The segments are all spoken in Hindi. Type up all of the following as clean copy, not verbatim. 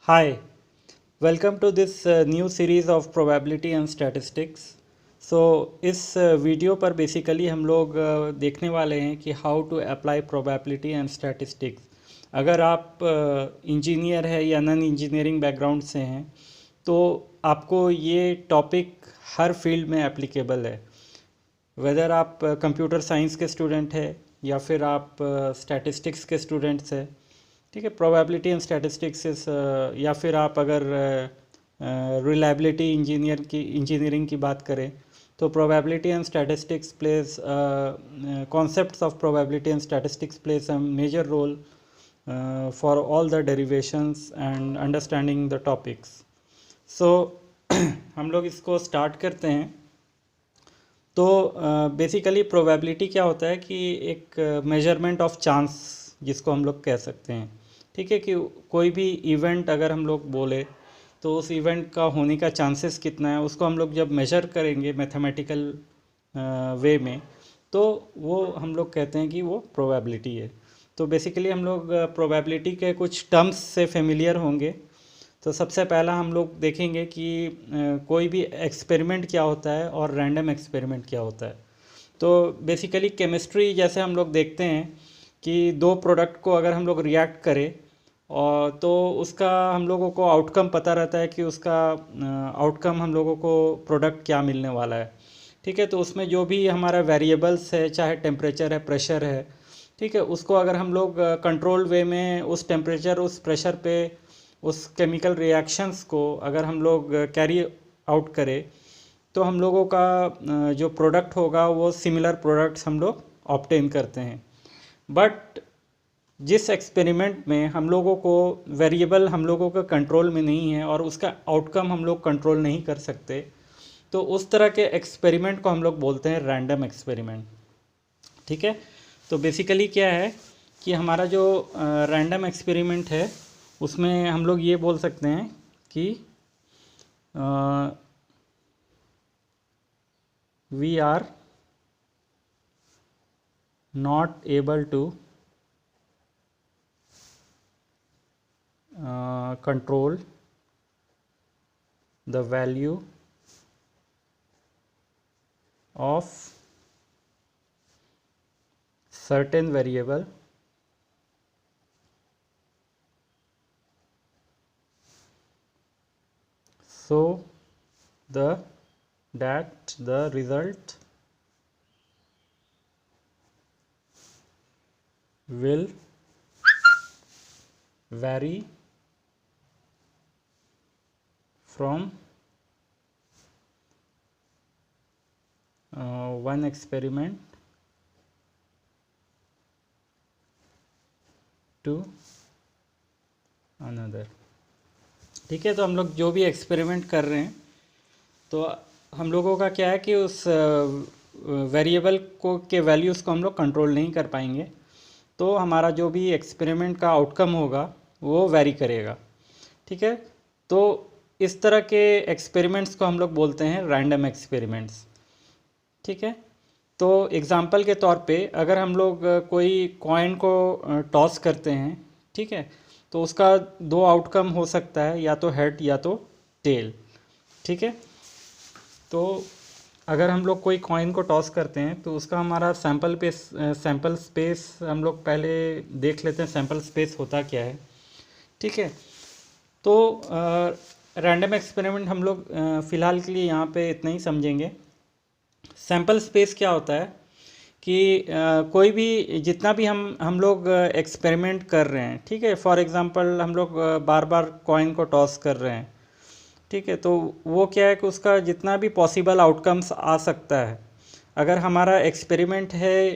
Hi, welcome to this new series of probability and statistics. इस वीडियो पर बेसिकली हम लोग देखने वाले हैं कि how to apply probability and statistics. अगर आप इंजीनियर है या नॉन इंजीनियरिंग बैकग्राउंड से हैं तो आपको ये टॉपिक हर फील्ड में एप्लीकेबल है। वेदर आप कंप्यूटर साइंस के स्टूडेंट है या फिर आप स्टैटिस्टिक्स के स्टूडेंट्स है, ठीक है। प्रोबेबिलिटी एंड स्टैटिस्टिक्स इस या फिर आप अगर रिलायबिलिटी इंजीनियरिंग की बात करें तो probability and statistics plays concepts of probability and statistics plays a major role for all the derivations and understanding the topics. So हम लोग इसको स्टार्ट करते हैं। तो बेसिकली प्रोबेबिलिटी क्या होता है कि एक मेजरमेंट ऑफ चांस जिसको हम लोग कह सकते हैं, ठीक है। कि कोई भी इवेंट अगर हम लोग बोले तो उस इवेंट का होने का चांसेस कितना है, उसको हम लोग जब मेजर करेंगे मैथमेटिकल वे में तो वो हम लोग कहते हैं कि वो प्रोबेबिलिटी है। तो बेसिकली हम लोग प्रोबेबिलिटी के कुछ टर्म्स से फेमिलियर होंगे। तो सबसे पहला हम लोग देखेंगे कि कोई भी एक्सपेरिमेंट क्या होता है और रैंडम एक्सपेरिमेंट क्या होता है। तो बेसिकली केमिस्ट्री जैसे हम लोग देखते हैं कि दो प्रोडक्ट को अगर हम लोग रिएक्ट करें और तो उसका हम लोगों को आउटकम पता रहता है कि उसका आउटकम हम लोगों को प्रोडक्ट क्या मिलने वाला है, ठीक है। तो उसमें जो भी हमारा वेरिएबल्स है, चाहे टेम्परेचर है, प्रेशर है, ठीक है, उसको अगर हम लोग कंट्रोल वे में उस टेम्परेचर उस प्रेशर पे उस केमिकल रिएक्शंस को अगर हम लोग कैरी आउट करें तो हम लोगों का जो प्रोडक्ट होगा वो सिमिलर प्रोडक्ट्स हम लोग ऑब्टेन करते हैं। बट जिस एक्सपेरिमेंट में हम लोगों को वेरिएबल हम लोगों का कंट्रोल में नहीं है और उसका आउटकम हम लोग कंट्रोल नहीं कर सकते, तो उस तरह के एक्सपेरिमेंट को हम लोग बोलते हैं रैंडम एक्सपेरिमेंट, ठीक है। तो बेसिकली क्या है कि हमारा जो रैंडम एक्सपेरिमेंट है उसमें हम लोग ये बोल सकते हैं कि we are not able to control the value of certain variable so that the result will vary from one experiment to another, ठीक है। तो हम लोग जो भी एक्सपेरिमेंट कर रहे हैं तो हम लोगों का क्या है कि उस वेरिएबल को के वैल्यूज़ को हम लोग कंट्रोल नहीं कर पाएंगे, तो हमारा जो भी एक्सपेरिमेंट का आउटकम होगा वो वेरी करेगा, ठीक है। तो इस तरह के एक्सपेरिमेंट्स को हम लोग बोलते हैं रैंडम एक्सपेरिमेंट्स, ठीक है। तो एग्ज़ाम्पल के तौर पे अगर हम लोग कोई कॉइन को टॉस करते हैं, ठीक है, तो उसका दो आउटकम हो सकता है, या तो हेड या तो टेल, ठीक है। तो अगर हम लोग कोई कॉइन को टॉस करते हैं तो उसका हमारा सैम्पल स्पेस हम लोग पहले देख लेते हैं सैम्पल स्पेस होता क्या है, ठीक है। तो रैंडम एक्सपेरिमेंट हम लोग फ़िलहाल के लिए यहाँ पे इतना ही समझेंगे। सैम्पल स्पेस क्या होता है कि कोई भी जितना भी हम लोग एक्सपेरिमेंट कर रहे हैं, ठीक है। फॉर एग्ज़ाम्पल हम लोग बार बार कॉइन को टॉस कर रहे हैं, ठीक है। तो वो क्या है कि उसका जितना भी पॉसिबल आउटकम्स आ सकता है, अगर हमारा एक्सपेरिमेंट है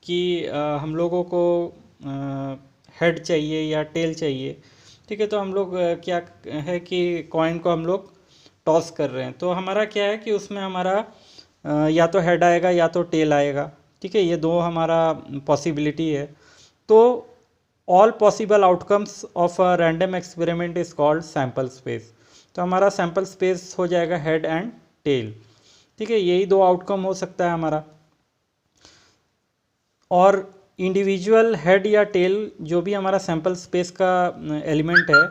कि हम लोगों को हेड चाहिए या टेल चाहिए, ठीक है, तो हम लोग क्या है कि कॉइन को हम लोग टॉस कर रहे हैं, तो हमारा क्या है कि उसमें हमारा या तो हेड आएगा या तो टेल आएगा, ठीक है। ये दो हमारा पॉसिबिलिटी है। तो all possible outcomes of a random experiment is called sample space. तो हमारा सैम्पल स्पेस हो जाएगा हेड एंड टेल, ठीक है। यही दो आउटकम हो सकता है हमारा। और इंडिविजुअल हेड या टेल जो भी हमारा सैम्पल स्पेस का एलिमेंट है,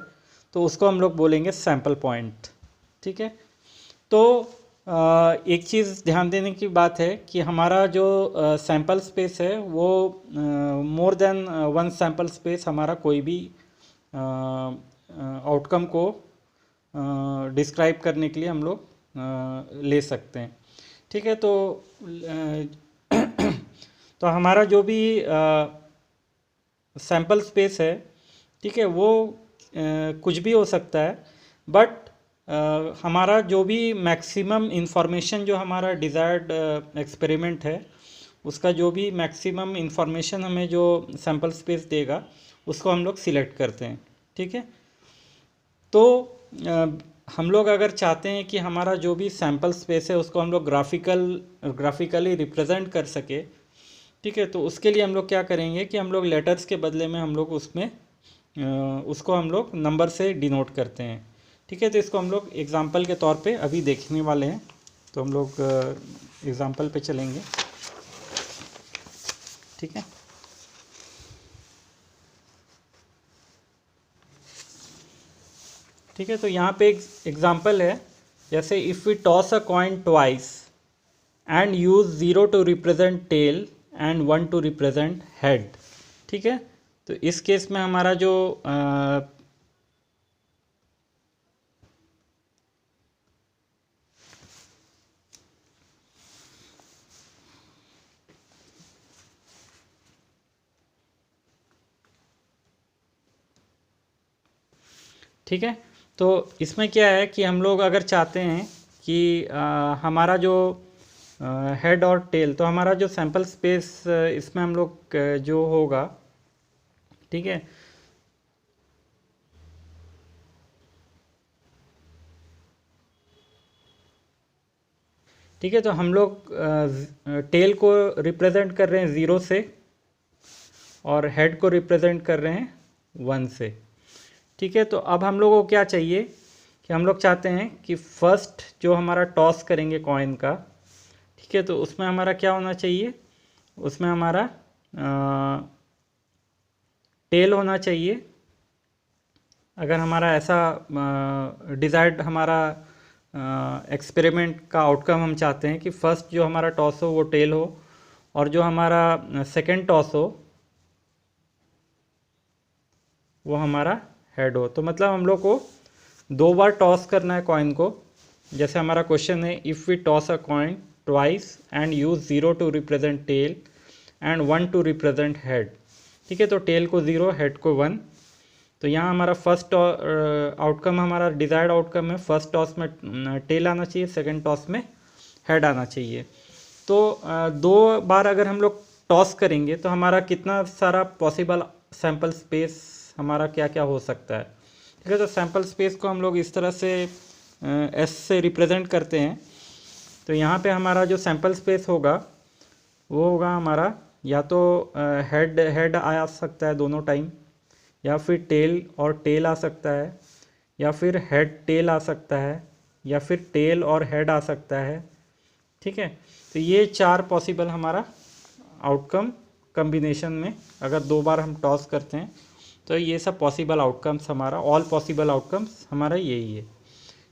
तो उसको हम लोग बोलेंगे सैम्पल पॉइंट। ठीक है, तो एक चीज़ ध्यान देने की बात है कि हमारा जो सैम्पल स्पेस है वो more than one sample space हमारा कोई भी आउटकम को डिस्क्राइब करने के लिए हम लोग ले सकते हैं। ठीक है, तो हमारा जो भी सैम्पल स्पेस है, ठीक है, वो कुछ भी हो सकता है, बट हमारा जो भी मैक्सिमम इंफॉर्मेशन जो हमारा डिज़ायर्ड एक्सपेरिमेंट है उसका जो भी मैक्सिमम इंफॉर्मेशन हमें जो सैम्पल स्पेस देगा उसको हम लोग सिलेक्ट करते हैं। ठीक है, तो हम लोग अगर चाहते हैं कि हमारा जो भी सैम्पल स्पेस है उसको हम लोग ग्राफिकली रिप्रेजेंट कर सके, ठीक है, तो उसके लिए हम लोग क्या करेंगे कि हम लोग लेटर्स के बदले में हम लोग उसमें उसको हम लोग नंबर से डिनोट करते हैं। ठीक है, तो इसको हम लोग एग्जांपल के तौर पे अभी देखने वाले हैं, तो हम लोग एग्जांपल पे चलेंगे। ठीक है, ठीक है, तो यहाँ पे एक एग्जांपल है, जैसे if we toss a coin twice and use 0 to represent tail and 1 to represent head. ठीक है, तो इस केस में हमारा जो ठीक है, तो इसमें क्या है कि हम लोग अगर चाहते हैं कि हमारा जो हेड और टेल, तो हमारा जो सैम्पल स्पेस इसमें हम लोग जो होगा, ठीक है, ठीक है, तो हम लोग टेल को रिप्रेजेंट कर रहे हैं 0 से और हेड को रिप्रेजेंट कर रहे हैं 1 से। ठीक है, तो अब हम लोगों को क्या चाहिए कि हम लोग चाहते हैं कि फर्स्ट जो हमारा टॉस करेंगे कॉइन का, ठीक है, तो उसमें हमारा क्या होना चाहिए, उसमें हमारा टेल होना चाहिए। अगर हमारा ऐसा डिज़ायर्ड हमारा एक्सपेरिमेंट का आउटकम हम चाहते हैं कि फर्स्ट जो हमारा टॉस हो वो टेल हो और जो हमारा सेकंड टॉस हो वो हमारा हेड हो, तो मतलब हम लोग को 2 बार टॉस करना है कॉइन को। जैसे हमारा क्वेश्चन है, if we toss a coin twice and use 0 to represent tail and 1 to represent head. ठीक है, तो टेल को 0, हेड को 1। तो यहाँ हमारा फर्स्ट आउटकम, हमारा डिज़ायर्ड आउटकम है, फर्स्ट टॉस में टेल आना चाहिए, सेकंड टॉस में हेड आना चाहिए। तो 2 बार अगर हम लोग टॉस करेंगे तो हमारा कितना सारा पॉसिबल सैम्पल स्पेस हमारा क्या क्या हो सकता है। ठीक है, तो सैम्पल स्पेस को हम लोग इस तरह से एस से रिप्रेजेंट करते हैं। तो यहाँ पे हमारा जो सैम्पल स्पेस होगा वो होगा हमारा या तो हेड आ सकता है दोनों टाइम, या फिर टेल और टेल आ सकता है, या फिर हेड टेल आ सकता है, या फिर टेल और हेड आ सकता है। ठीक है, तो ये 4 पॉसिबल हमारा आउटकम कम्बिनेशन में अगर 2 बार हम टॉस करते हैं तो ये सब पॉसिबल आउटकम्स हमारा, ऑल पॉसिबल आउटकम्स हमारा यही है।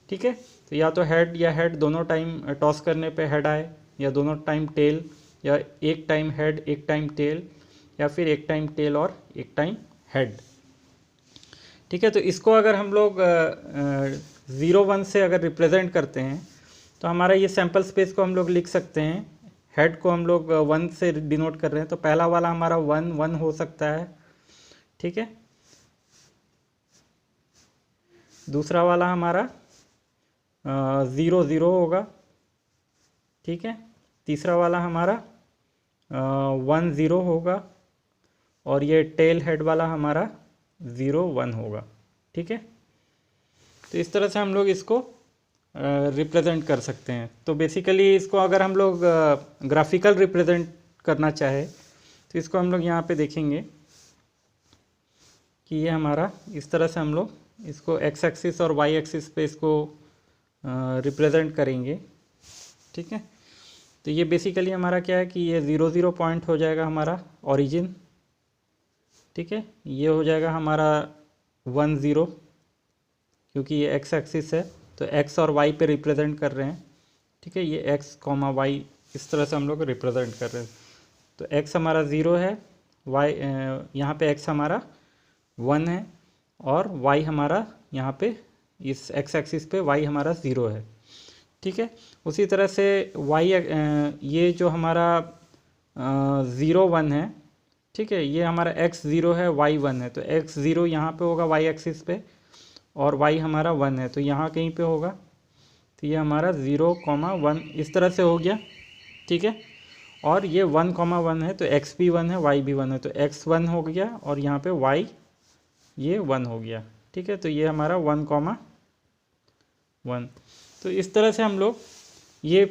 ठीक है, तो या तो हेड या हेड दोनों टाइम टॉस करने पे हेड आए, या दोनों टाइम टेल, या एक टाइम हेड एक टाइम टेल, या फिर एक टाइम टेल और एक टाइम हेड। ठीक है, तो इसको अगर हम लोग 0-1 से अगर रिप्रेजेंट करते हैं तो हमारा ये सैम्पल स्पेस को हम लोग लिख सकते हैं। हेड को हम लोग 1 से डिनोट कर रहे हैं, तो पहला वाला हमारा 1-1 हो सकता है। ठीक है, दूसरा वाला हमारा 0-0 होगा। ठीक है, तीसरा वाला हमारा 1-0 होगा, और ये टेल हेड वाला हमारा 0-1 होगा। ठीक है, तो इस तरह से हम लोग इसको रिप्रेजेंट कर सकते हैं। तो बेसिकली इसको अगर हम लोग ग्राफिकल रिप्रेजेंट करना चाहे तो इसको हम लोग यहाँ पे देखेंगे कि ये हमारा इस तरह से हम लोग इसको एक्स एक्सिस और वाई एक्सिस पे इसको रिप्रेजेंट करेंगे। ठीक है, तो ये बेसिकली हमारा क्या है कि ये 0-0 पॉइंट हो जाएगा हमारा ओरिजिन। ठीक है, ये हो जाएगा हमारा 1-0, क्योंकि ये एक्स एक्सिस है तो एक्स और वाई पे रिप्रेजेंट कर रहे हैं। ठीक है, ये एक्स कॉमा वाई इस तरह से हम लोग रिप्रेजेंट कर रहे हैं। तो एक्स हमारा 0 है, वाई यहाँ पे एक्स हमारा 1 है और वाई हमारा यहाँ पे इस एक्स एक्सिस पे वाई हमारा 0 है। ठीक है, उसी तरह से वाई ये जो हमारा 0 1 है, ठीक है, ये हमारा एक्स 0 है, वाई 1 है, तो एक्स 0 यहाँ पे होगा वाई एक्सिस पे और वाई हमारा 1 है तो यहाँ कहीं पे होगा। तो ये हमारा 0, 1 इस तरह से हो गया। ठीक है, और ये 1, 1 है तो एक्स भी 1 है, वाई भी 1 है, तो एक्स 1 हो गया और यहाँ पे वाई ये 1 हो गया। ठीक है, तो ये हमारा 1, 1। तो इस तरह से हम लोग ये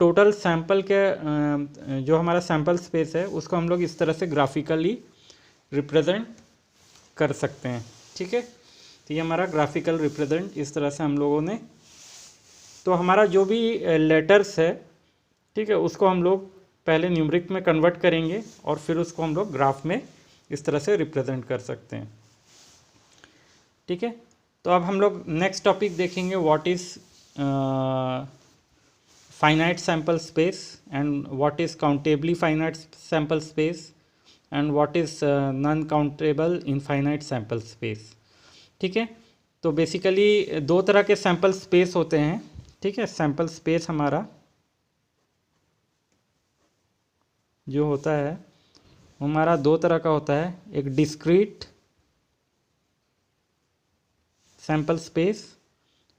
टोटल सैंपल के जो हमारा सैंपल स्पेस है उसको हम लोग इस तरह से ग्राफिकली रिप्रेजेंट कर सकते हैं। ठीक है, तो ये हमारा ग्राफिकल रिप्रेजेंट इस तरह से हम लोगों ने, तो हमारा जो भी लेटर्स है, ठीक है, उसको हम लोग पहले न्यूमरिक में कन्वर्ट करेंगे और फिर उसको हम लोग ग्राफ में इस तरह से रिप्रेजेंट कर सकते हैं। ठीक है, तो अब हम लोग नेक्स्ट टॉपिक देखेंगे, what is finite sample space and what is countably finite sample space and what is non-countable infinite sample space। ठीक है, तो बेसिकली दो तरह के सैम्पल स्पेस होते हैं। ठीक है, सैम्पल स्पेस हमारा जो होता है वो हमारा दो तरह का होता है, एक डिस्क्रीट सैम्पल स्पेस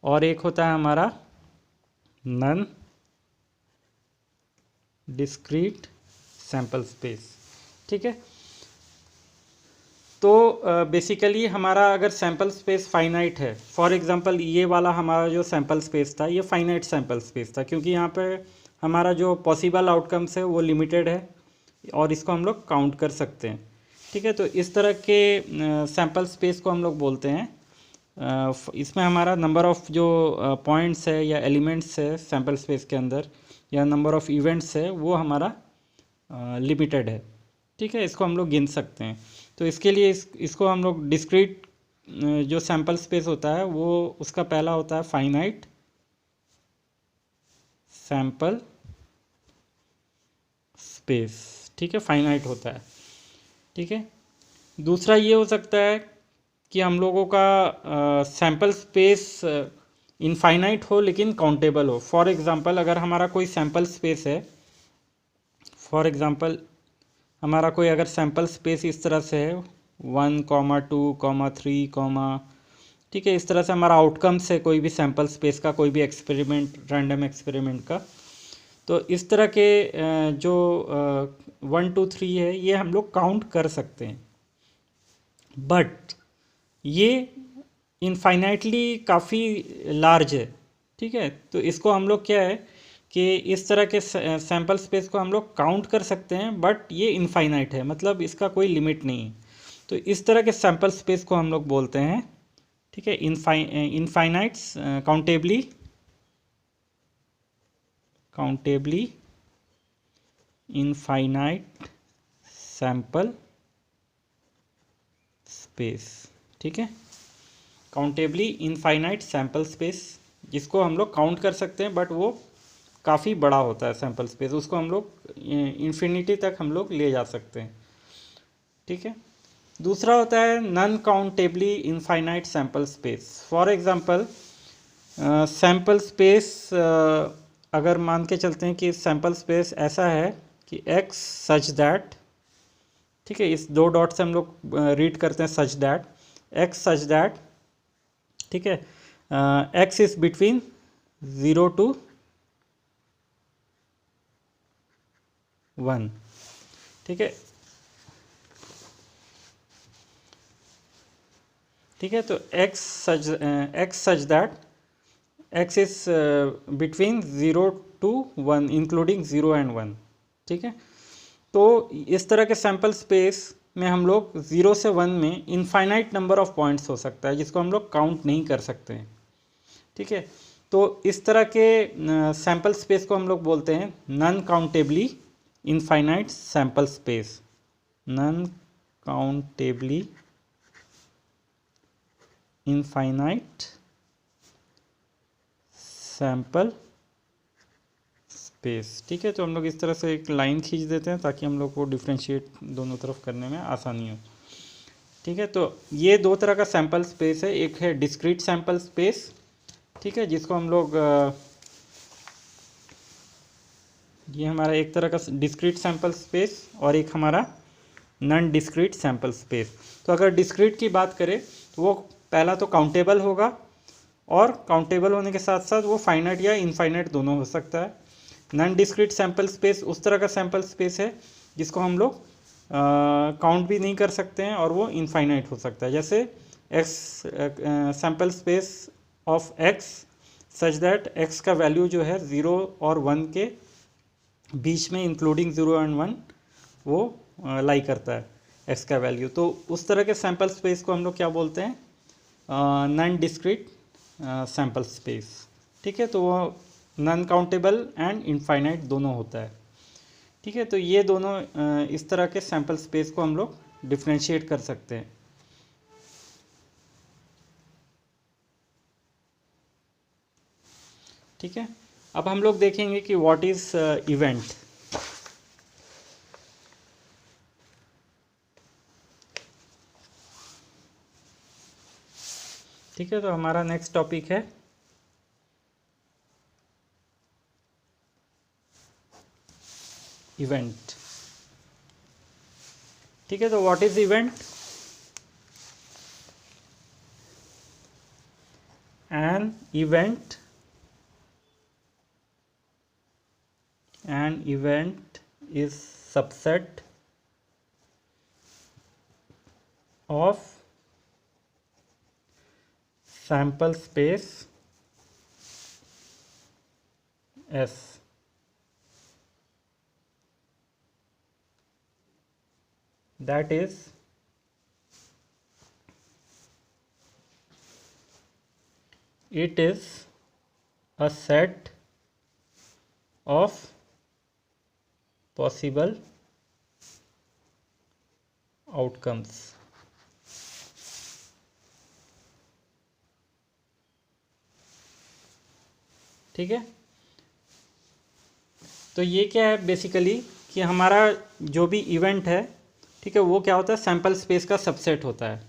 और एक होता है हमारा नॉन डिस्क्रीट सैम्पल स्पेस। ठीक है, तो बेसिकली हमारा अगर सैम्पल स्पेस फाइनाइट है, फॉर एग्जांपल ये वाला हमारा जो सैम्पल स्पेस था ये फाइनाइट सैम्पल स्पेस था क्योंकि यहाँ पे हमारा जो पॉसिबल आउटकम्स है वो लिमिटेड है और इसको हम लोग काउंट कर सकते हैं। ठीक है, तो इस तरह के सैम्पल स्पेस को हम लोग बोलते हैं, इसमें हमारा नंबर ऑफ़ जो पॉइंट्स है या एलिमेंट्स है सैम्पल स्पेस के अंदर या नंबर ऑफ़ इवेंट्स है वो हमारा लिमिटेड है। ठीक है, इसको हम लोग गिन सकते हैं। तो इसके लिए इसको हम लोग डिस्क्रीट जो सैम्पल स्पेस होता है वो उसका पहला होता है फाइनाइट सैम्पल स्पेस। ठीक है, फाइनाइट होता है। ठीक है, दूसरा ये हो सकता है कि हम लोगों का सैम्पल स्पेस इनफाइनाइट हो लेकिन काउंटेबल हो। फॉर एग्ज़ाम्पल अगर हमारा कोई सैम्पल स्पेस है, फॉर एग्ज़ाम्पल हमारा कोई अगर सैम्पल स्पेस इस तरह से है 1, 2, 3, ठीक है, इस तरह से हमारा आउटकम्स है कोई भी सैम्पल स्पेस का, कोई भी एक्सपेरिमेंट, रैंडम एक्सपेरिमेंट का। तो इस तरह के जो 1, 2, 3 है ये हम लोग काउंट कर सकते हैं, बट ये इनफाइनाइटली काफ़ी लार्ज है। ठीक है, तो इसको हम लोग क्या है कि इस तरह के सैम्पल स्पेस को हम लोग काउंट कर सकते हैं बट ये इनफाइनाइट है, मतलब इसका कोई लिमिट नहीं है। तो इस तरह के सैम्पल स्पेस को हम लोग बोलते हैं, ठीक है, इनफाइनाइट्स काउंटेबली इनफाइनाइट सैम्पल स्पेस। ठीक है, काउंटेबली इनफाइनाइट सैम्पल स्पेस जिसको हम लोग काउंट कर सकते हैं बट वो काफ़ी बड़ा होता है सैम्पल स्पेस, उसको हम लोग इन्फिनिटी तक हम लोग ले जा सकते हैं। ठीक है, दूसरा होता है non countably infinite sample space. For example sample space अगर मान के चलते हैं कि सैम्पल स्पेस ऐसा है कि x सच दैट, ठीक है, इस दो डॉट से हम लोग रीड करते हैं such that, x such that, ठीक है, x इज बिटवीन 0 to 1। ठीक है, ठीक है, तो x such that x is between 0 to 1 including 0 and 1। ठीक है, तो इस तरह के सैम्पल स्पेस में हम लोग 0 से 1 में इनफाइनाइट नंबर ऑफ पॉइंट्स हो सकता है जिसको हम लोग काउंट नहीं कर सकते हैं। ठीक है, तो इस तरह के सैम्पल स्पेस को हम लोग बोलते हैं non countably infinite sample space, non countably infinite sample space. ठीक है, तो हम लोग इस तरह से एक लाइन खींच देते हैं ताकि हम लोग को डिफ्रेंशिएट दोनों तरफ करने में आसानी हो। ठीक है, तो ये दो तरह का सैंपल स्पेस है, एक है डिस्क्रीट सैंपल स्पेस, ठीक है, जिसको हम लोग ये हमारा एक तरह का डिस्क्रीट सैंपल स्पेस और एक हमारा नॉन डिस्क्रीट सैंपल स्पेस। तो अगर डिस्क्रीट की बात करें तो वो पहला तो काउंटेबल होगा, और काउंटेबल होने के साथ साथ वो फाइनाइट या इनफाइनाइट दोनों हो सकता है। नॉन डिस्क्रीट सैंपल स्पेस उस तरह का सैंपल स्पेस है जिसको हम लोग काउंट भी नहीं कर सकते हैं और वो इनफाइनाइट हो सकता है। जैसे x sample space of x such that x का वैल्यू जो है 0 और 1 के बीच में, इंक्लूडिंग 0 एंड 1, वो लाई करता है एक्स का वैल्यू। तो उस तरह के सैंपल स्पेस को हम लोग क्या बोलते हैं, नॉन डिस्क्रीट सैंपल स्पेस। ठीक है, तो वो नॉन काउंटेबल एंड इनफाइनाइट दोनों होता है। ठीक है, तो ये दोनों इस तरह के सैंपल स्पेस को हम लोग डिफ्रेंशिएट कर सकते हैं। ठीक है, अब हम लोग देखेंगे कि व्हाट इज इवेंट। ठीक है, तो हमारा नेक्स्ट टॉपिक है इवेंट। ठीक है, तो what is event? An event is subset of sample space S. That is, it is a set of possible outcomes. ठीक है, तो ये क्या है बेसिकली कि हमारा जो भी इवेंट है, ठीक है, वो क्या होता है, सैंपल स्पेस का सबसेट होता है।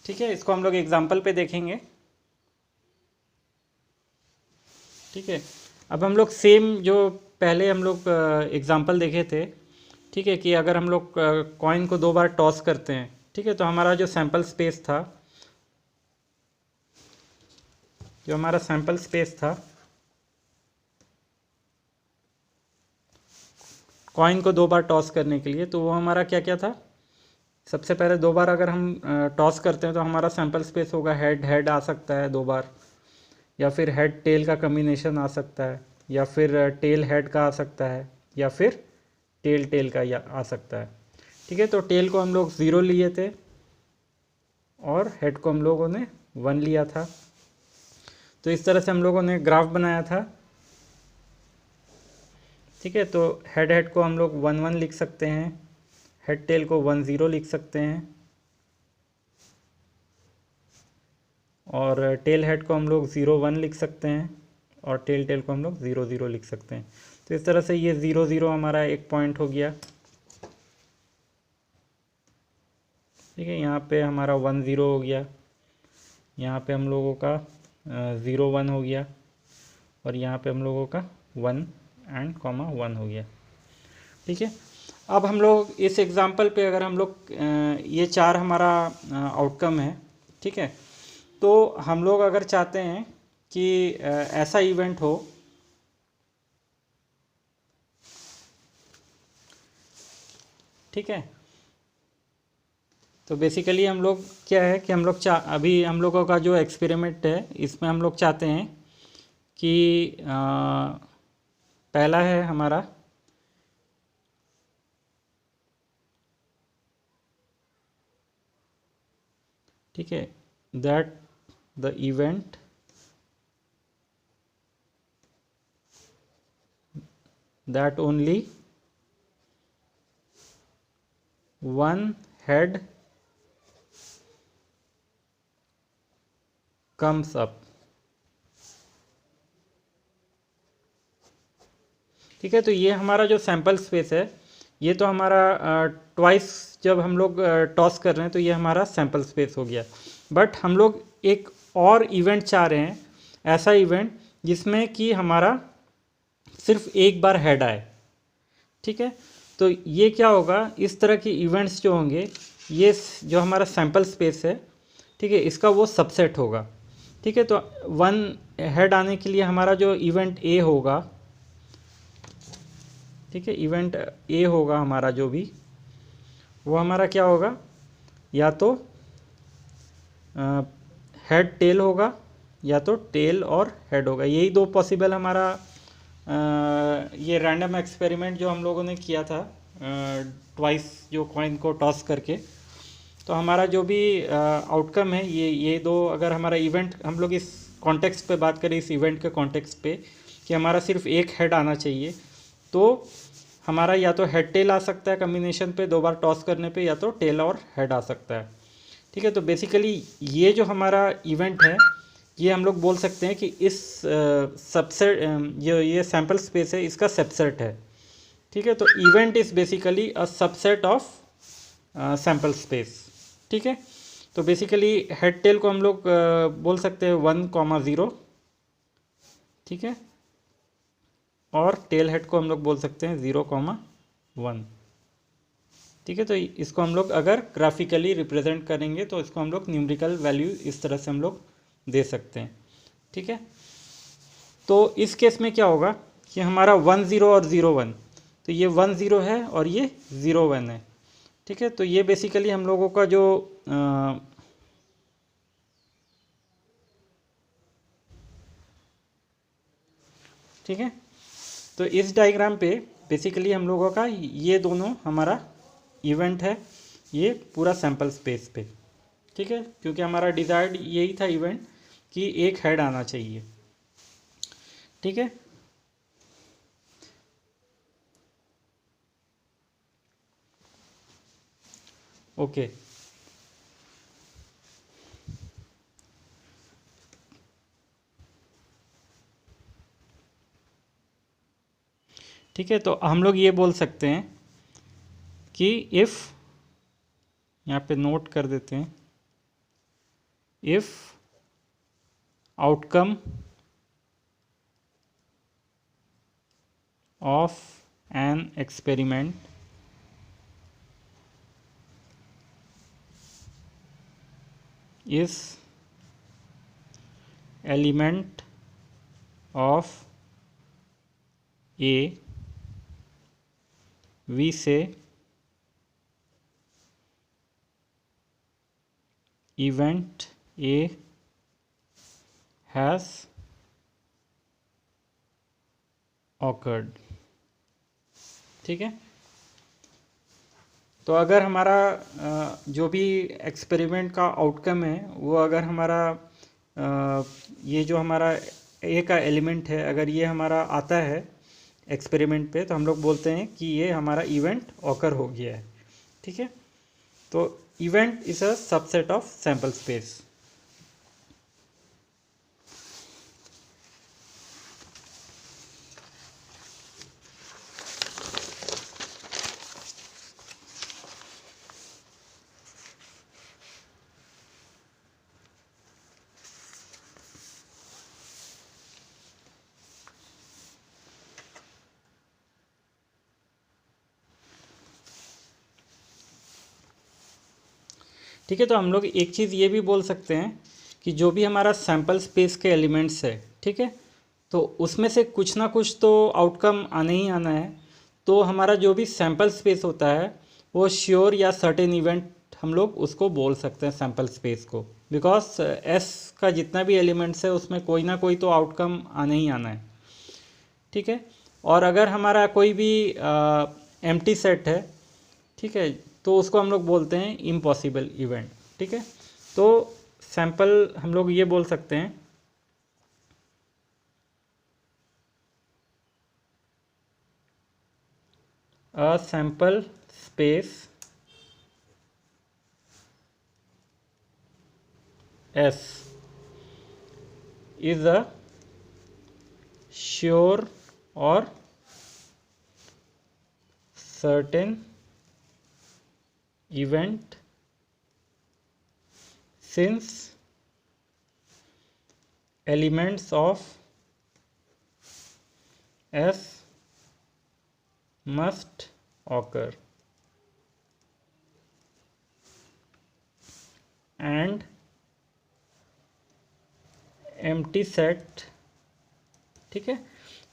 ठीक है, इसको हम लोग एग्जांपल पे देखेंगे। ठीक है, अब हम लोग सेम जो पहले हम लोग एग्जांपल देखे थे, ठीक है, कि अगर हम लोग कॉइन को 2 बार टॉस करते हैं, ठीक है, तो हमारा जो सैंपल स्पेस था, कॉइन को 2 बार टॉस करने के लिए, तो वो हमारा क्या क्या था, सबसे पहले 2 बार अगर हम टॉस करते हैं तो हमारा सैंपल स्पेस होगा हेड हेड आ सकता है 2 बार, या फिर हेड टेल का कम्बिनेशन आ सकता है, या फिर टेल हेड का आ सकता है, या फिर टेल टेल का आ सकता है। ठीक है, तो टेल को हम लोग 0 लिए थे और हेड को हम लोगों ने 1 लिया था। तो इस तरह से हम लोगों ने ग्राफ बनाया था। ठीक है, तो हेड हेड को हम लोग 1 1 लिख सकते हैं, हेड टेल को 1 0 लिख सकते हैं, और टेल हेड को हम लोग 0 1 लिख सकते हैं, और टेल टेल को हम लोग 0 0 लिख सकते हैं। तो इस तरह से ये 0 0 हमारा एक पॉइंट हो गया। ठीक है, यहाँ पे हमारा 1 0 हो गया, यहाँ पे हम लोगों का 0 1 हो गया, और यहाँ पे हम लोगों का 1 एंड कॉमा 1 हो गया। ठीक है, अब हम लोग इस एग्जांपल पे अगर हम लोग ये 4 हमारा आउटकम है, ठीक है, तो हम लोग अगर चाहते हैं कि ऐसा इवेंट हो, ठीक है, तो बेसिकली हम लोग क्या है कि हम लोग अभी हम लोगों का जो एक्सपेरिमेंट है इसमें हम लोग चाहते हैं कि पहला है हमारा, ठीक है, that the event that only one head comes up. ठीक है। तो ये हमारा जो सैम्पल स्पेस है, ये तो हमारा ट्वाइस जब हम लोग टॉस कर रहे हैं तो ये हमारा सैम्पल स्पेस हो गया। बट हम लोग एक और इवेंट चाह रहे हैं, ऐसा इवेंट जिसमें कि हमारा सिर्फ एक बार हेड आए। ठीक है। तो ये क्या होगा, इस तरह के इवेंट्स जो होंगे, ये जो हमारा सैम्पल स्पेस है, ठीक है, इसका वो सबसेट होगा। ठीक है। तो वन हेड आने के लिए हमारा जो इवेंट ए होगा, ठीक है, इवेंट ए होगा हमारा जो भी, वो हमारा क्या होगा, या तो हेड टेल होगा या तो टेल और हेड होगा। यही दो पॉसिबल हमारा ये रैंडम एक्सपेरिमेंट जो हम लोगों ने किया था ट्वाइस जो कॉइन को टॉस करके, तो हमारा जो भी आउटकम है, ये दो, अगर हमारा इवेंट, हम लोग इस कॉन्टेक्स्ट पे बात करें, इस इवेंट के कॉन्टेक्स्ट पे, कि हमारा सिर्फ एक हेड आना चाहिए, तो हमारा या तो हेड टेल आ सकता है कम्बिनेशन पे, दो बार टॉस करने पे, या तो टेल और हेड आ सकता है। ठीक है। तो बेसिकली ये जो हमारा इवेंट है, ये हम लोग बोल सकते हैं कि इस सबसेट, ये सैम्पल स्पेस है, इसका सबसेट है। ठीक है। तो event is basically a subset of sample space. ठीक है। तो बेसिकली हेड टेल को हम लोग बोल सकते हैं 1,0, ठीक है, और टेल हेड को हम लोग बोल सकते हैं 0,1। ठीक है। तो इसको हम लोग अगर ग्राफिकली रिप्रेजेंट करेंगे तो इसको हम लोग न्यूमेरिकल वैल्यू इस तरह से हम लोग दे सकते हैं। ठीक है। तो इस केस में क्या होगा कि हमारा 1 0 और 0 1, तो ये 1 0 है और ये 0 1 है। ठीक है। तो ये बेसिकली हम लोगों का जो ठीक है। तो इस डायग्राम पे बेसिकली हम लोगों का ये दोनों हमारा इवेंट है, ये पूरा सैम्पल स्पेस पे। ठीक है। क्योंकि हमारा डिजायर्ड यही था इवेंट कि एक हेड आना चाहिए। ठीक है। ओके। ठीक है। तो हम लोग ये बोल सकते हैं कि इफ़, यहाँ पे नोट कर देते हैं, if outcome of an experiment is element of A, we say event A has occurred। ठीक है। तो अगर हमारा जो भी एक्सपेरिमेंट का आउटकम है, वो अगर हमारा ये जो हमारा ए का एलिमेंट है, अगर ये हमारा आता है एक्सपेरिमेंट पे, तो हम लोग बोलते हैं कि ये हमारा इवेंट ऑकर हो गया है। ठीक है। तो event is a subset of sample space. ठीक है। तो हम लोग एक चीज़ ये भी बोल सकते हैं कि जो भी हमारा सैम्पल स्पेस के एलिमेंट्स है, ठीक है, तो उसमें से कुछ ना कुछ तो आउटकम आना ही आना है। तो हमारा जो भी सैम्पल स्पेस होता है, वो श्योर या सर्टेन इवेंट हम लोग उसको बोल सकते हैं सैम्पल स्पेस को, बिकॉज एस का जितना भी एलिमेंट्स है उसमें कोई ना कोई तो आउटकम आना ही आना है। ठीक है। और अगर हमारा कोई भी एम्प्टी सेट है, ठीक है, तो उसको हम लोग बोलते हैं इम्पॉसिबल इवेंट। ठीक है। तो सैम्पल हम लोग ये बोल सकते हैं a sample space S is a sure or certain event since elements of S must occur and empty set। ठीक है,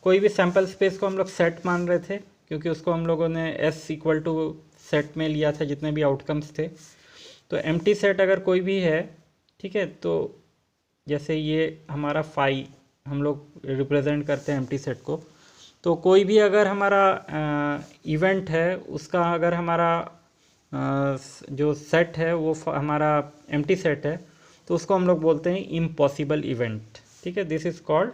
कोई भी सैम्पल स्पेस को हम लोग सेट मान रहे थे क्योंकि उसको हम लोगों ने S इक्वल टू सेट में लिया था जितने भी आउटकम्स थे। तो एम्प्टी सेट अगर कोई भी है, ठीक है, तो जैसे ये हमारा फाई हम लोग रिप्रेजेंट करते हैं एम्प्टी सेट को, तो कोई भी अगर हमारा इवेंट है उसका अगर हमारा जो सेट है वो हमारा एम्प्टी सेट है तो उसको हम लोग बोलते हैं इम्पॉसिबल इवेंट। ठीक है, this is called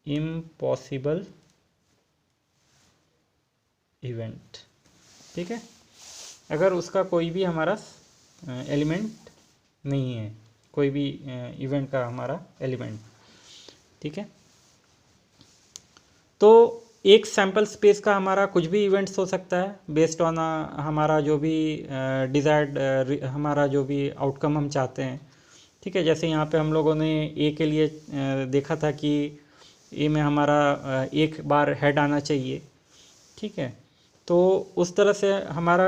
impossible event. ठीक है, अगर उसका कोई भी हमारा एलिमेंट नहीं है, कोई भी इवेंट का हमारा एलिमेंट। ठीक है, तो एक सैम्पल स्पेस का हमारा कुछ भी इवेंट्स हो सकता है बेस्ड ऑन हमारा जो भी डिज़ायर्ड हमारा जो भी आउटकम हम चाहते हैं। ठीक है, जैसे यहाँ पे हम लोगों ने ए के लिए देखा था कि ए में हमारा एक बार हेड आना चाहिए। ठीक है, तो उस तरह से हमारा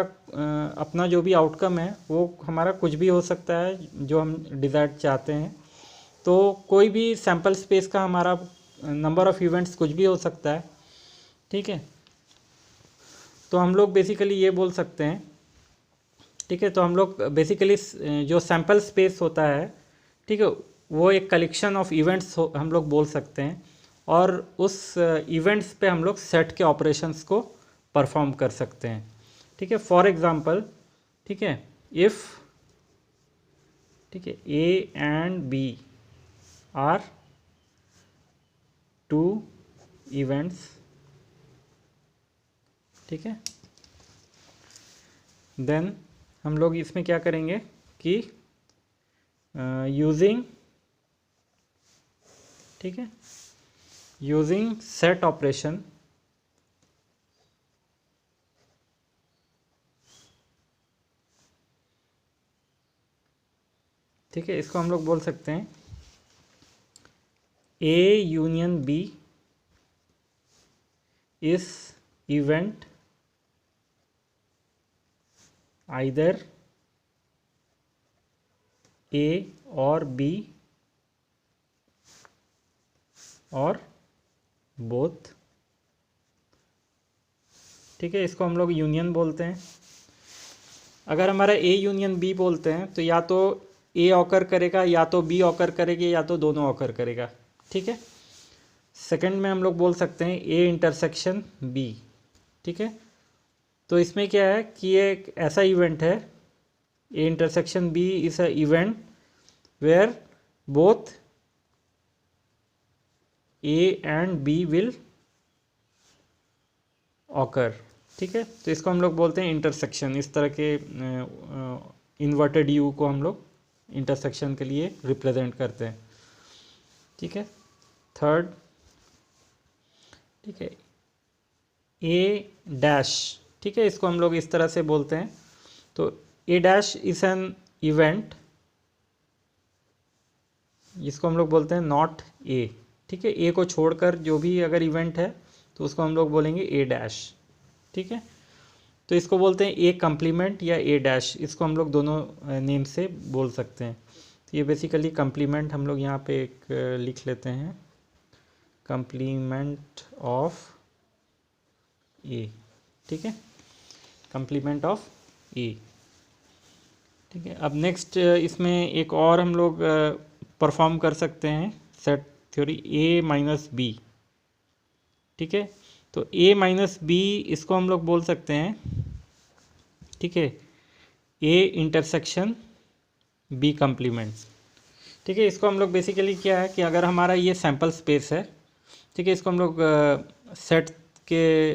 अपना जो भी आउटकम है वो हमारा कुछ भी हो सकता है जो हम डिज़ायर्ड चाहते हैं। तो कोई भी सैम्पल स्पेस का हमारा नंबर ऑफ़ इवेंट्स कुछ भी हो सकता है। ठीक है, तो हम लोग बेसिकली ये बोल सकते हैं। ठीक है, तो हम लोग बेसिकली जो सैम्पल स्पेस होता है, ठीक है, वो एक कलेक्शन ऑफ इवेंट्स हम लोग बोल सकते हैं और उस इवेंट्स पे हम लोग सेट के ऑपरेशंस को परफॉर्म कर सकते हैं। ठीक है, फॉर एग्जांपल, ठीक है, इफ़, ठीक है, A and B are two events, ठीक है, देन हम लोग इसमें क्या करेंगे कि यूजिंग, ठीक है, यूजिंग सेट ऑपरेशन, ठीक है, इसको हम लोग बोल सकते हैं ए यूनियन बी इस इवेंट आइदर ए और बी और बोथ। ठीक है, इसको हम लोग यूनियन बोलते हैं। अगर हमारा ए यूनियन बी बोलते हैं तो या तो ए ऑकर करेगा या तो बी ऑकर करेगी या तो दोनों ऑकर करेगा। ठीक है, सेकंड में हम लोग बोल सकते हैं ए इंटरसेक्शन बी। ठीक है, तो इसमें क्या है कि ये एक ऐसा इवेंट है, A intersection B is a event where both A and B will occur. ठीक है, तो इसको हम लोग बोलते हैं इंटरसेक्शन। इस तरह के इन्वर्टेड यू को हम लोग इंटरसेक्शन के लिए रिप्रेजेंट करते हैं। ठीक है, थर्ड, ठीक है, ए डैश, ठीक है, इसको हम लोग इस तरह से बोलते हैं। तो ए डैश इज एन इवेंट, जिसको हम लोग बोलते हैं नॉट ए। ठीक है, ए को छोड़कर जो भी अगर इवेंट है तो उसको हम लोग बोलेंगे ए डैश। ठीक है, तो इसको बोलते हैं ए कम्प्लीमेंट या ए डैश, इसको हम लोग दोनों नेम से बोल सकते हैं। तो ये बेसिकली कम्प्लीमेंट हम लोग यहाँ पे एक लिख लेते हैं, कम्प्लीमेंट ऑफ ए। ठीक है, कम्प्लीमेंट ऑफ ए। ठीक है, अब नेक्स्ट इसमें एक और हम लोग परफॉर्म कर सकते हैं सेट थ्योरी ए माइनस बी। ठीक है, तो ए माइनस बी इसको हम लोग बोल सकते हैं, ठीक है, ए इंटरसेक्शन बी कम्प्लीमेंट्स। ठीक है, इसको हम लोग बेसिकली क्या है कि अगर हमारा ये सैम्पल स्पेस है, ठीक है, इसको हम लोग सेट के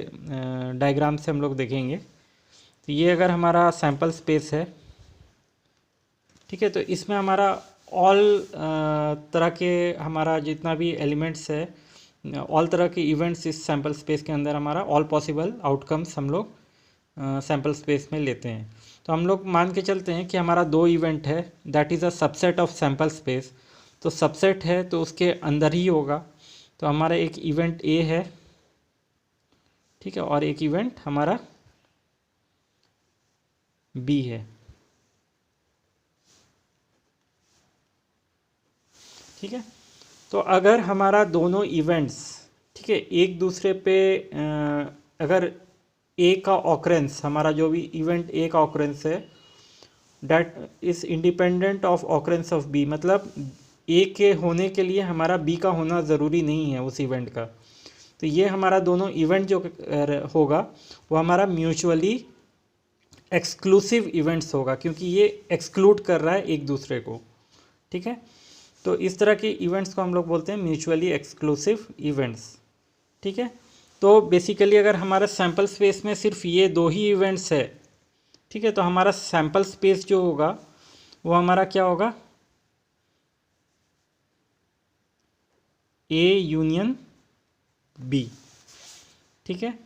डायग्राम से हम लोग देखेंगे। तो ये अगर हमारा सैम्पल स्पेस है, ठीक है, तो इसमें हमारा ऑल तरह के हमारा जितना भी एलिमेंट्स है ऑल तरह के इवेंट्स इस सैम्पल स्पेस के अंदर हमारा ऑल पॉसिबल आउटकम्स हम लोग सैम्पल स्पेस में लेते हैं। तो हम लोग मान के चलते हैं कि हमारा दो इवेंट है, that is a subset of sample space. तो सबसेट है तो उसके अंदर ही होगा। तो हमारा एक इवेंट ए है, ठीक है, और एक इवेंट हमारा बी है, ठीक है। तो अगर हमारा दोनों इवेंट्स, ठीक है, एक दूसरे पे अगर ए का ऑकरेंस, हमारा जो भी इवेंट ए का ऑकरेंस है that is independent of occurrence of B, मतलब ए के होने के लिए हमारा बी का होना ज़रूरी नहीं है उस इवेंट का। तो ये हमारा दोनों इवेंट जो होगा वो हमारा म्यूचुअली एक्सक्लूसिव इवेंट्स होगा, क्योंकि ये एक्सक्लूड कर रहा है एक दूसरे को, ठीक है। तो इस तरह के इवेंट्स को हम लोग बोलते हैं म्यूचुअली एक्सक्लूसिव इवेंट्स, ठीक है। तो बेसिकली अगर हमारा सैम्पल स्पेस में सिर्फ ये दो ही इवेंट्स है, ठीक है, तो हमारा सैम्पल स्पेस जो होगा वो हमारा क्या होगा, ए यूनियन बी, ठीक है।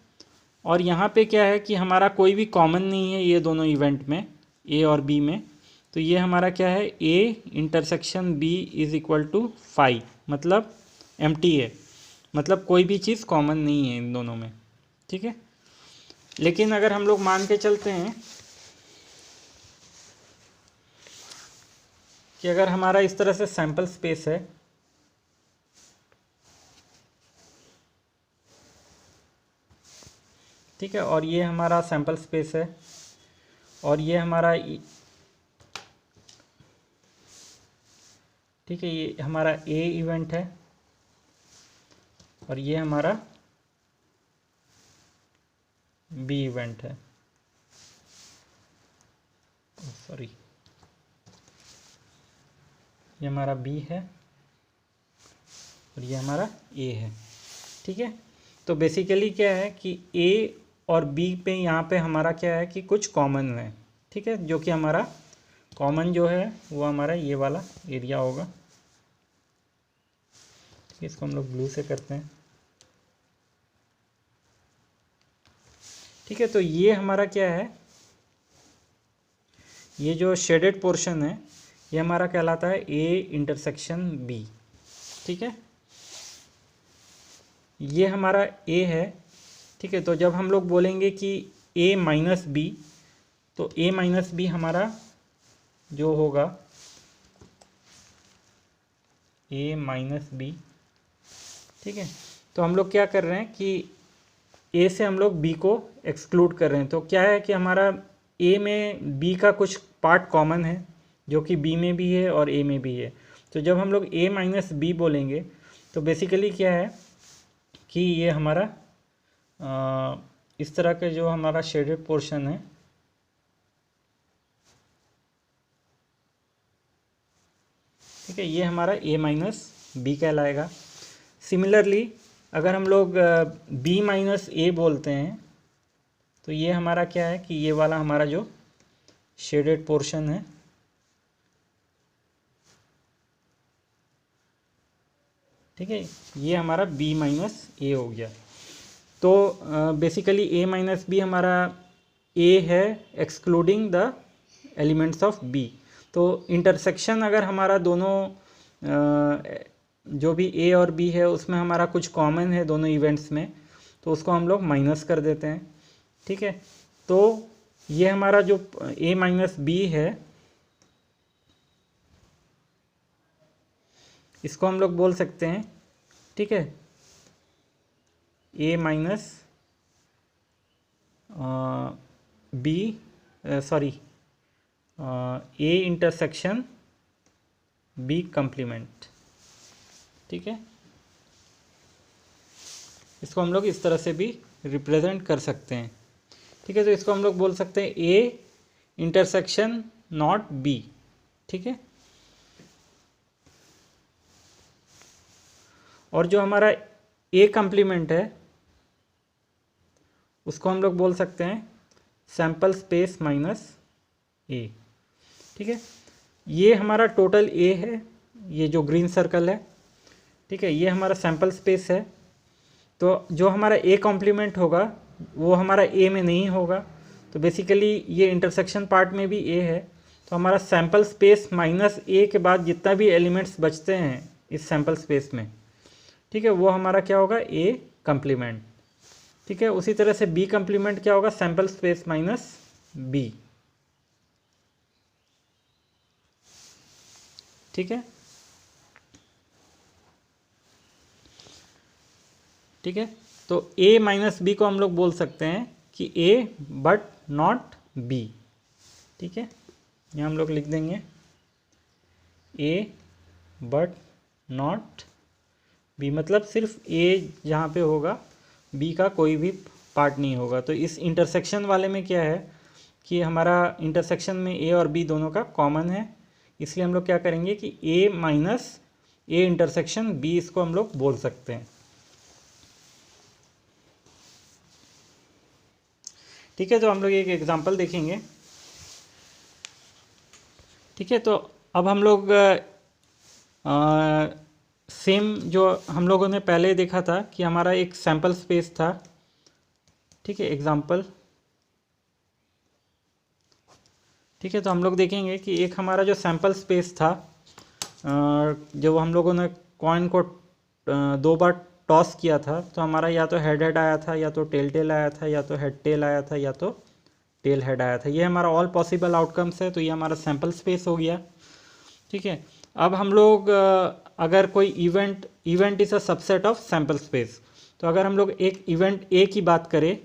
और यहाँ पे क्या है कि हमारा कोई भी कॉमन नहीं है ये दोनों इवेंट में, ए और बी में। तो ये हमारा क्या है, A intersection B is equal to phi, मतलब एम्प्टी है, मतलब कोई भी चीज़ कॉमन नहीं है इन दोनों में, ठीक है। लेकिन अगर हम लोग मान के चलते हैं कि अगर हमारा इस तरह से सैम्पल स्पेस है, ठीक है, और ये हमारा सैम्पल स्पेस है, और ये हमारा, ठीक है, ये हमारा ए इवेंट है, और ये हमारा बी इवेंट है, सॉरी, ये हमारा बी है और ये हमारा ए है, ठीक है। तो बेसिकली क्या है कि ए और बी पे यहाँ पे हमारा क्या है कि कुछ कॉमन है, ठीक है, जो कि हमारा कॉमन जो है वो हमारा ये वाला एरिया होगा, ठीक है। इसको हम लोग ब्लू से करते हैं, ठीक है। तो ये हमारा क्या है, ये जो शेडेड पोर्शन है ये हमारा कहलाता है ए इंटरसेक्शन बी, ठीक है। ये हमारा ए है, ठीक है। तो जब हम लोग बोलेंगे कि ए माइनस बी, तो ए माइनस बी हमारा जो होगा ए माइनस बी, ठीक है। तो हम लोग क्या कर रहे हैं कि ए से हम लोग बी को एक्सक्लूड कर रहे हैं। तो क्या है कि हमारा ए में बी का कुछ पार्ट कॉमन है जो कि बी में भी है और ए में भी है। तो जब हम लोग ए माइनस बी बोलेंगे तो बेसिकली क्या है कि ये हमारा इस तरह के जो हमारा शेडेड पोर्शन है, ठीक है, ये हमारा ए माइनस बी कहलाएगा। सिमिलरली अगर हम लोग बी माइनस ए बोलते हैं तो ये हमारा क्या है कि ये वाला हमारा जो शेडेड पोर्शन है, ठीक है, ये हमारा बी माइनस ए हो गया। तो बेसिकली ए माइनस बी हमारा ए है excluding the elements of B. तो इंटरसेक्शन अगर हमारा दोनों जो भी ए और बी है उसमें हमारा कुछ कॉमन है दोनों इवेंट्स में, तो उसको हम लोग माइनस कर देते हैं, ठीक है। तो ये हमारा जो ए माइनस बी है इसको हम लोग बोल सकते हैं, ठीक है, A minus B, sorry, A intersection B complement, ठीक है। इसको हम लोग इस तरह से भी रिप्रेजेंट कर सकते हैं, ठीक है। तो इसको हम लोग बोल सकते हैं ए इंटरसेक्शन नॉट बी, ठीक है। और जो हमारा ए कंप्लीमेंट है उसको हम लोग बोल सकते हैं सैम्पल स्पेस माइनस ए, ठीक है। ये हमारा टोटल ए है, ये जो ग्रीन सर्कल है, ठीक है, ये हमारा सैम्पल स्पेस है, तो जो हमारा ए कॉम्प्लीमेंट होगा वो हमारा ए में नहीं होगा, तो बेसिकली ये इंटरसेक्शन पार्ट में भी ए है, तो हमारा सैम्पल स्पेस माइनस ए के बाद जितना भी एलिमेंट्स बचते हैं इस सैम्पल स्पेस में, ठीक है, वो हमारा क्या होगा, ए कम्प्लीमेंट। ठीक है, उसी तरह से बी कम्प्लीमेंट क्या होगा, सैम्पल स्पेस माइनस बी। ठीक है, ठीक है, तो a माइनस बी को हम लोग बोल सकते हैं कि a बट नॉट b। ठीक है, यहाँ हम लोग लिख देंगे a बट नॉट b, मतलब सिर्फ a जहाँ पे होगा b का कोई भी पार्ट नहीं होगा। तो इस इंटरसेक्शन वाले में क्या है कि हमारा इंटरसेक्शन में a और b दोनों का कॉमन है, इसलिए हम लोग क्या करेंगे कि a minus A intersection b, इसको हम लोग बोल सकते हैं। ठीक है, तो हम लोग एक एग्जांपल देखेंगे। ठीक है, तो अब हम लोग सेम जो हम लोगों ने पहले देखा था कि हमारा एक सैम्पल स्पेस था। ठीक है, एग्जांपल। ठीक है, तो हम लोग देखेंगे कि एक हमारा जो सैम्पल स्पेस था, जब हम लोगों ने कॉइन को 2 बार टॉस किया था, तो हमारा या तो हेड हेड आया था, या तो टेल टेल आया था, या तो हेड टेल आया था, या तो टेल हेड आया था। ये हमारा ऑल पॉसिबल आउटकम्स है, तो ये हमारा सैम्पल स्पेस हो गया। ठीक है, अब हम लोग अगर कोई event is a subset of sample space, तो अगर हम लोग एक इवेंट ए की बात करें,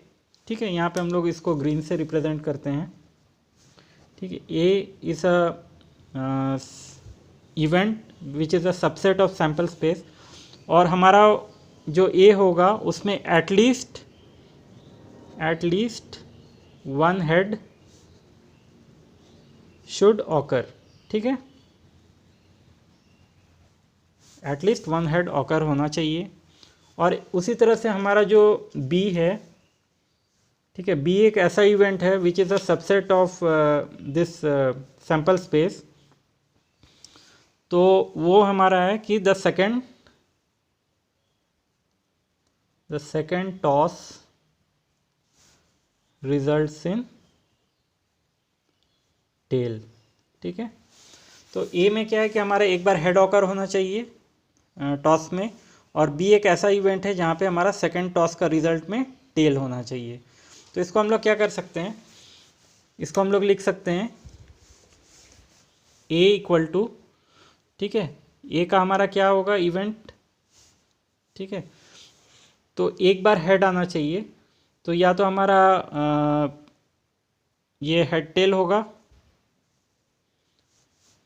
ठीक है, यहाँ पे हम लोग इसको ग्रीन से रिप्रेजेंट करते हैं। ठीक है, A is a event which is a subset of sample space, और हमारा जो ए होगा उसमें at least one head should occur. ठीक है, एटलीस्ट वन हेड ऑकर होना चाहिए। और उसी तरह से हमारा जो बी है, ठीक है, बी एक ऐसा इवेंट है which is a subset of this sample space, तो वो हमारा है कि the second toss results in tail. ठीक है, तो ए में क्या है कि हमारा एक बार हेड ऑकर होना चाहिए टॉस में, और बी एक ऐसा इवेंट है जहाँ पे हमारा सेकंड टॉस का रिजल्ट में टेल होना चाहिए। तो इसको हम लोग क्या कर सकते हैं, इसको हम लोग लिख सकते हैं ए इक्वल टू, ठीक है, ए का हमारा क्या होगा, इवेंट। ठीक है, तो एक बार हेड आना चाहिए, तो या तो हमारा ये हेड टेल होगा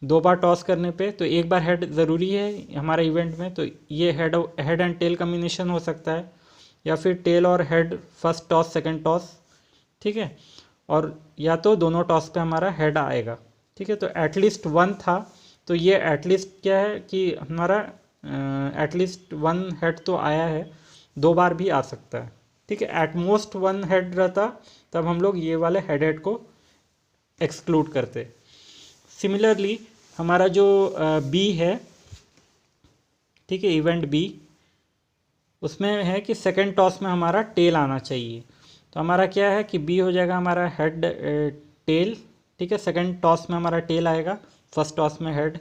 2 बार टॉस करने पे, तो एक बार हेड ज़रूरी है हमारे इवेंट में, तो ये हेड एंड टेल कम्बिनेशन हो सकता है, या फिर टेल और head first toss second toss. ठीक है, और या तो दोनों टॉस पे हमारा हेड आएगा। ठीक है, तो एटलीस्ट वन था, तो ये एटलीस्ट क्या है कि हमारा एटलीस्ट वन हेड तो आया है, 2 बार भी आ सकता है। ठीक है, एट मोस्ट वन हेड रहता, तब हम लोग ये वाले हेड को एक्सक्लूड करते। सिमिलरली हमारा जो बी है, ठीक है, इवेंट बी, उसमें है कि सेकंड टॉस में हमारा टेल आना चाहिए, तो हमारा क्या है कि बी हो जाएगा हमारा हेड टेल। ठीक है, सेकंड टॉस में हमारा टेल आएगा, फर्स्ट टॉस में हेड,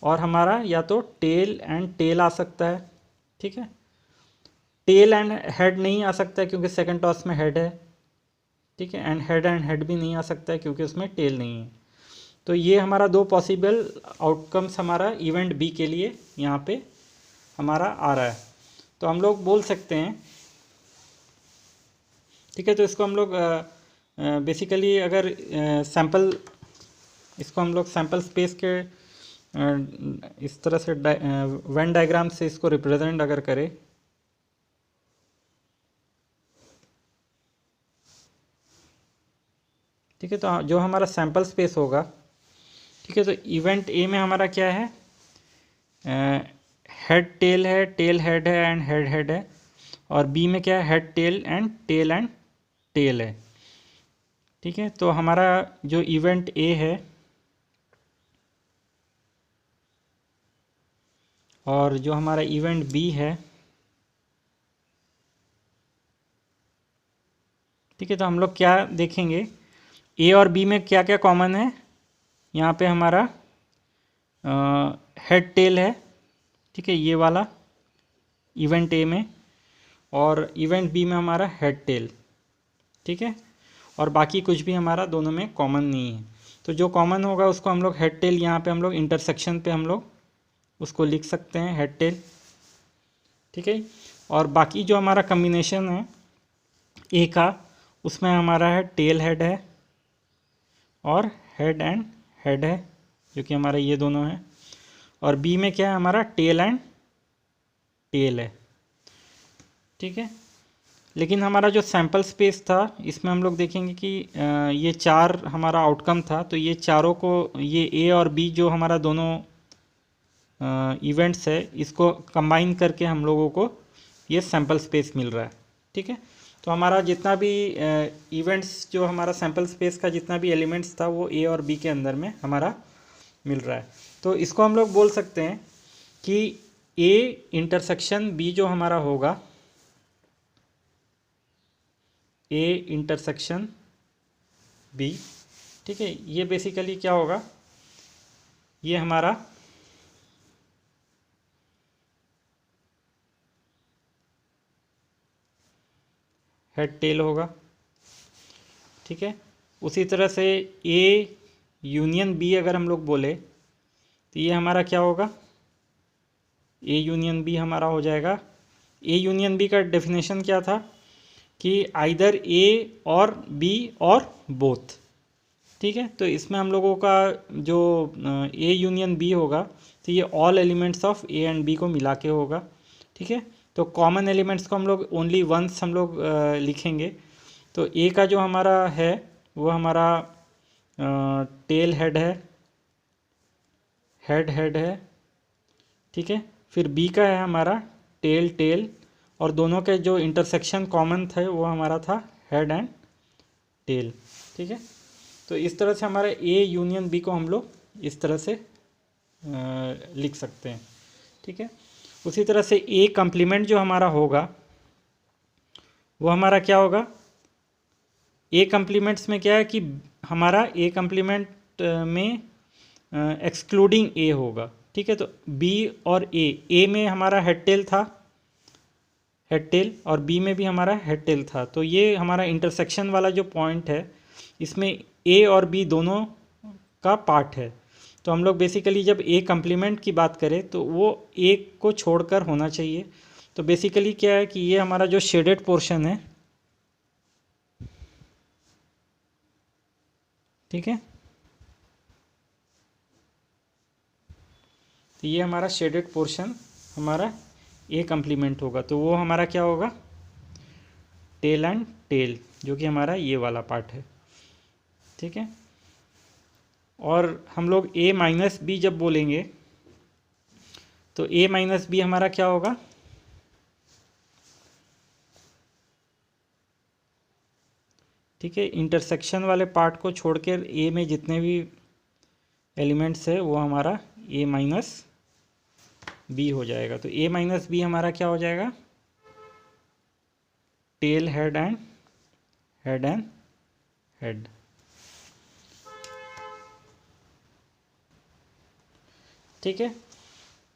और हमारा या तो टेल एंड टेल आ सकता है। ठीक है, टेल एंड हेड नहीं आ सकता है क्योंकि सेकंड टॉस में हेड है। ठीक है, एंड हेड भी नहीं आ सकता है क्योंकि उसमें टेल नहीं है। तो ये हमारा 2 पॉसिबल आउटकम्स हमारा इवेंट बी के लिए यहाँ पे हमारा आ रहा है। तो हम लोग बोल सकते हैं, ठीक है, तो इसको हम लोग बेसिकली अगर सैम्पल, इसको हम लोग सैम्पल स्पेस के इस तरह से वेन डायग्राम से इसको रिप्रेजेंट अगर करें, ठीक है, तो जो हमारा सैम्पल स्पेस होगा, ठीक है, तो इवेंट ए में हमारा क्या है, हेड टेल है, टेल हेड है, एंड हेड हेड है, और बी में क्या है, हेड टेल एंड टेल है। ठीक है, तो हमारा जो इवेंट ए है और जो हमारा इवेंट बी है, ठीक है, तो हम लोग क्या देखेंगे, ए और बी में क्या क्या कॉमन है। यहाँ पे हमारा हेड टेल है, ठीक है, ये वाला इवेंट ए में, और इवेंट बी में हमारा हेड टेल, ठीक है, और बाकी कुछ भी हमारा दोनों में कॉमन नहीं है। तो जो कॉमन होगा उसको हम लोग हेड टेल, यहाँ पे हम लोग इंटरसेक्शन पे हम लोग उसको लिख सकते हैं हेड टेल, ठीक है। और बाकी जो हमारा कम्बिनेशन है ए का, उसमें हमारा है टेल हेड है और हेड एंड हेड है, जो कि हमारा ये दोनों है। और बी में क्या है, हमारा टेल एंड टेल है, ठीक है। लेकिन हमारा जो सैम्पल स्पेस था, इसमें हम लोग देखेंगे कि ये 4 हमारा आउटकम था, तो ये चारों को, ये ए और बी जो हमारा दोनों इवेंट्स है, इसको कंबाइन करके हम लोगों को ये सैम्पल स्पेस मिल रहा है, ठीक है। तो हमारा जितना भी इवेंट्स, जो हमारा सैम्पल स्पेस का जितना भी एलिमेंट्स था, वो ए और बी के अंदर में हमारा मिल रहा है। तो इसको हम लोग बोल सकते हैं कि ए इंटरसेक्शन बी जो हमारा होगा, ए इंटरसेक्शन बी, ठीक है, ये बेसिकली क्या होगा, ये हमारा हेड टेल होगा, ठीक है। उसी तरह से ए यूनियन बी अगर हम लोग बोले, तो ये हमारा क्या होगा, ए यूनियन बी हमारा हो जाएगा। ए यूनियन बी का डेफिनेशन क्या था कि आइदर ए और बी और बोथ, ठीक है। तो इसमें हम लोगों का जो ए यूनियन बी होगा, तो ये all elements of A and B को मिला के होगा, ठीक है। तो कॉमन एलिमेंट्स को हम लोग ओनली वंस हम लोग लिखेंगे। तो ए का जो हमारा है वो हमारा टेल हेड है, हेड हेड है, ठीक है। फिर बी का है हमारा टेल टेल, और दोनों के जो इंटरसेक्शन कॉमन थे वो हमारा था हेड एंड टेल, ठीक है। तो इस तरह से हमारे ए यूनियन बी को हम लोग इस तरह से लिख सकते हैं, ठीक है। उसी तरह से ए कम्प्लीमेंट जो हमारा होगा, वो हमारा क्या होगा, ए कम्प्लीमेंट्स में क्या है कि हमारा ए कम्प्लीमेंट में एक्सक्लूडिंग ए होगा, ठीक है। तो बी और ए में हमारा हेड टेल था, हेड टेल, और बी में भी हमारा हेड टेल था। तो ये हमारा इंटरसेक्शन वाला जो पॉइंट है, इसमें ए और बी दोनों का पार्ट है। तो हम लोग बेसिकली जब ए कम्प्लीमेंट की बात करें, तो वो ए को छोड़कर होना चाहिए। तो बेसिकली क्या है कि ये हमारा जो शेडेड पोर्शन है, ठीक है, तो ये हमारा शेडेड पोर्शन हमारा ए कम्प्लीमेंट होगा। तो वो हमारा क्या होगा, टेल एंड टेल, जो कि हमारा ये वाला पार्ट है, ठीक है। और हम लोग ए माइनस बी जब बोलेंगे, तो ए माइनस बी हमारा क्या होगा, ठीक है, इंटरसेक्शन वाले पार्ट को छोड़कर ए में जितने भी एलिमेंट्स है वो हमारा ए माइनस बी हो जाएगा। तो ए माइनस बी हमारा क्या हो जाएगा, tail head and head and head, ठीक है।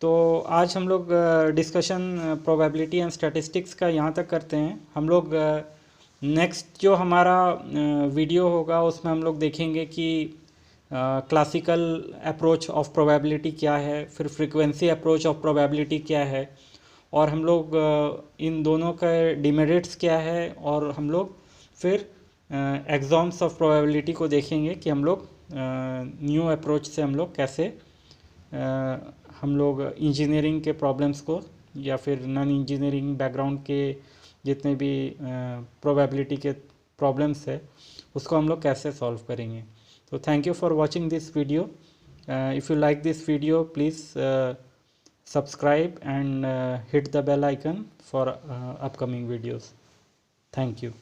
तो आज हम लोग डिस्कशन प्रोबेबिलिटी एंड स्टैटिस्टिक्स का यहाँ तक करते हैं। हम लोग नेक्स्ट जो हमारा वीडियो होगा, उसमें हम लोग देखेंगे कि क्लासिकल अप्रोच ऑफ प्रोबेबिलिटी क्या है, फिर फ्रीक्वेंसी अप्रोच ऑफ प्रोबेबिलिटी क्या है, और हम लोग इन दोनों का डिमेरिट्स क्या है, और हम लोग फिर एग्जाम्स ऑफ प्रोबेबिलिटी को देखेंगे कि हम लोग न्यू अप्रोच से हम लोग कैसे हम लोग इंजीनियरिंग के प्रॉब्लम्स को, या फिर नॉन इंजीनियरिंग बैकग्राउंड के जितने भी प्रोबेबिलिटी के प्रॉब्लम्स है, उसको हम लोग कैसे सॉल्व करेंगे। तो thank you for watching this video. If you like this video, please subscribe and hit the bell icon for upcoming videos. Thank you.